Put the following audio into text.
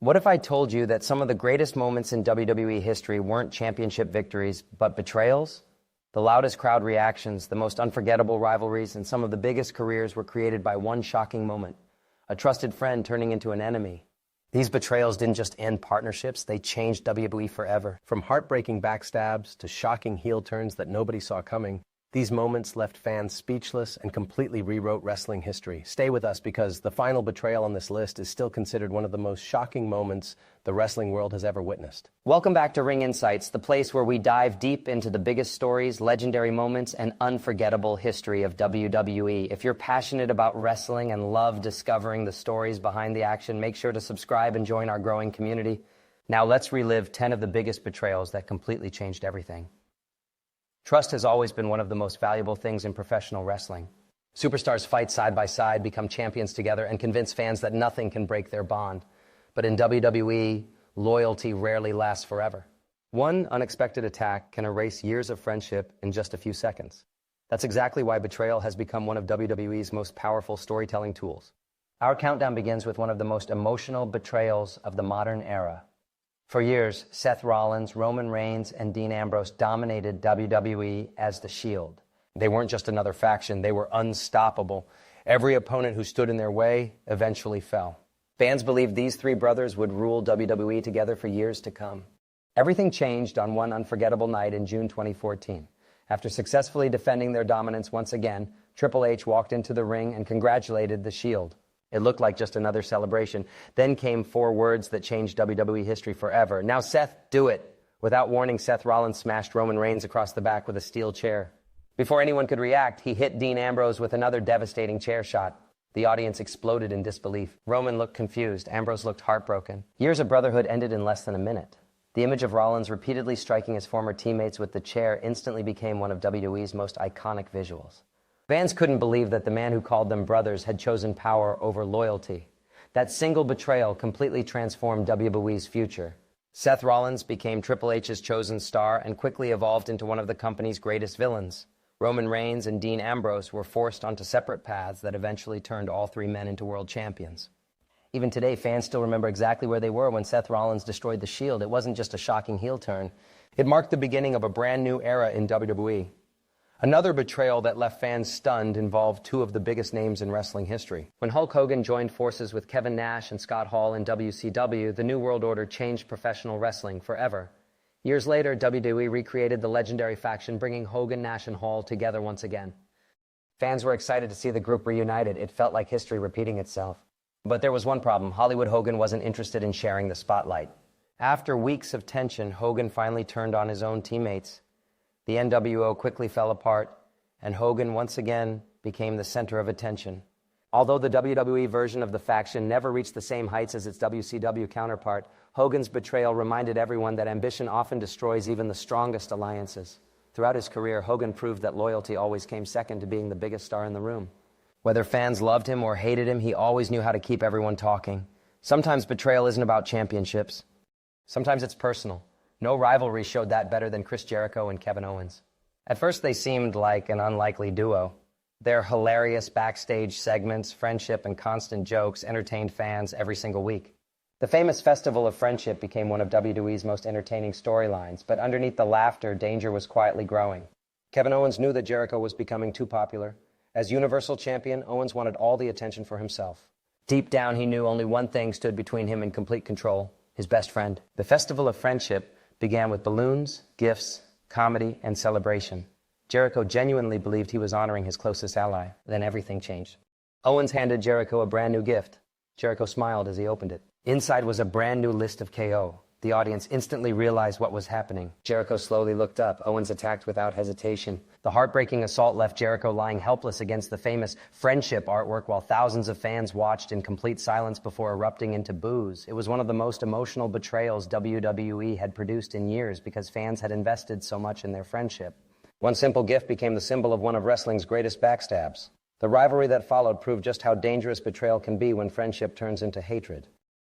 What if I told you that some of the greatest moments in WWE history weren't championship victories, but betrayals? The loudest crowd reactions, the most unforgettable rivalries, and some of the biggest careers were created by one shocking moment: a trusted friend turning into an enemy. These betrayals didn't just end partnerships, they changed WWE forever. From heartbreaking backstabs to shocking heel turns that nobody saw coming, these moments left fans speechless and completely rewrote wrestling history. Stay with us because the final betrayal on this list is still considered one of the most shocking moments the wrestling world has ever witnessed. Welcome back to Ring Insights, the place where we dive deep into the biggest stories, legendary moments, and unforgettable history of WWE. If you're passionate about wrestling and love discovering the stories behind the action, make sure to subscribe and join our growing community. Now let's relive 10 of the biggest betrayals that completely changed everything. Trust has always been one of the most valuable things in professional wrestling. Superstars fight side by side, become champions together, and convince fans that nothing can break their bond. But in WWE, loyalty rarely lasts forever. One unexpected attack can erase years of friendship in just a few seconds. That's exactly why betrayal has become one of WWE's most powerful storytelling tools. Our countdown begins with one of the most emotional betrayals of the modern era. For years, Seth Rollins, Roman Reigns, and Dean Ambrose dominated WWE as the Shield. They weren't just another faction, they were unstoppable. Every opponent who stood in their way eventually fell. Fans believed these three brothers would rule WWE together for years to come. Everything changed on one unforgettable night in June 2014. After successfully defending their dominance once again, Triple H walked into the ring and congratulated the Shield. It looked like just another celebration. Then came four words that changed WWE history forever. "Now, Seth, do it." Without warning, Seth Rollins smashed Roman Reigns across the back with a steel chair. Before anyone could react, he hit Dean Ambrose with another devastating chair shot. The audience exploded in disbelief. Roman looked confused. Ambrose looked heartbroken. Years of brotherhood ended in less than a minute. The image of Rollins repeatedly striking his former teammates with the chair instantly became one of WWE's most iconic visuals. Fans couldn't believe that the man who called them brothers had chosen power over loyalty. That single betrayal completely transformed WWE's future. Seth Rollins became Triple H's chosen star and quickly evolved into one of the company's greatest villains. Roman Reigns and Dean Ambrose were forced onto separate paths that eventually turned all three men into world champions. Even today, fans still remember exactly where they were when Seth Rollins destroyed the Shield. It wasn't just a shocking heel turn. It marked the beginning of a brand new era in WWE. Another betrayal that left fans stunned involved two of the biggest names in wrestling history. When Hulk Hogan joined forces with Kevin Nash and Scott Hall in WCW, the New World Order changed professional wrestling forever. Years later, WWE recreated the legendary faction, bringing Hogan, Nash, and Hall together once again. Fans were excited to see the group reunited. It felt like history repeating itself. But there was one problem. Hollywood Hogan wasn't interested in sharing the spotlight. After weeks of tension, Hogan finally turned on his own teammates. The NWO quickly fell apart, and Hogan once again became the center of attention. Although the WWE version of the faction never reached the same heights as its WCW counterpart, Hogan's betrayal reminded everyone that ambition often destroys even the strongest alliances. Throughout his career, Hogan proved that loyalty always came second to being the biggest star in the room. Whether fans loved him or hated him, he always knew how to keep everyone talking. Sometimes betrayal isn't about championships. Sometimes it's personal. No rivalry showed that better than Chris Jericho and Kevin Owens. At first, they seemed like an unlikely duo. Their hilarious backstage segments, friendship, and constant jokes entertained fans every single week. The famous Festival of Friendship became one of WWE's most entertaining storylines, but underneath the laughter, danger was quietly growing. Kevin Owens knew that Jericho was becoming too popular. As Universal Champion, Owens wanted all the attention for himself. Deep down, he knew only one thing stood between him and complete control: his best friend. The Festival of Friendship began with balloons, gifts, comedy, and celebration. Jericho genuinely believed he was honoring his closest ally. Then everything changed. Owens handed Jericho a brand new gift. Jericho smiled as he opened it. Inside was a brand new list of KO. The audience instantly realized what was happening. Jericho slowly looked up. Owens attacked without hesitation. The heartbreaking assault left Jericho lying helpless against the famous friendship artwork while thousands of fans watched in complete silence before erupting into boos. It was one of the most emotional betrayals WWE had produced in years because fans had invested so much in their friendship. One simple gift became the symbol of one of wrestling's greatest backstabs. The rivalry that followed proved just how dangerous betrayal can be when friendship turns into hatred.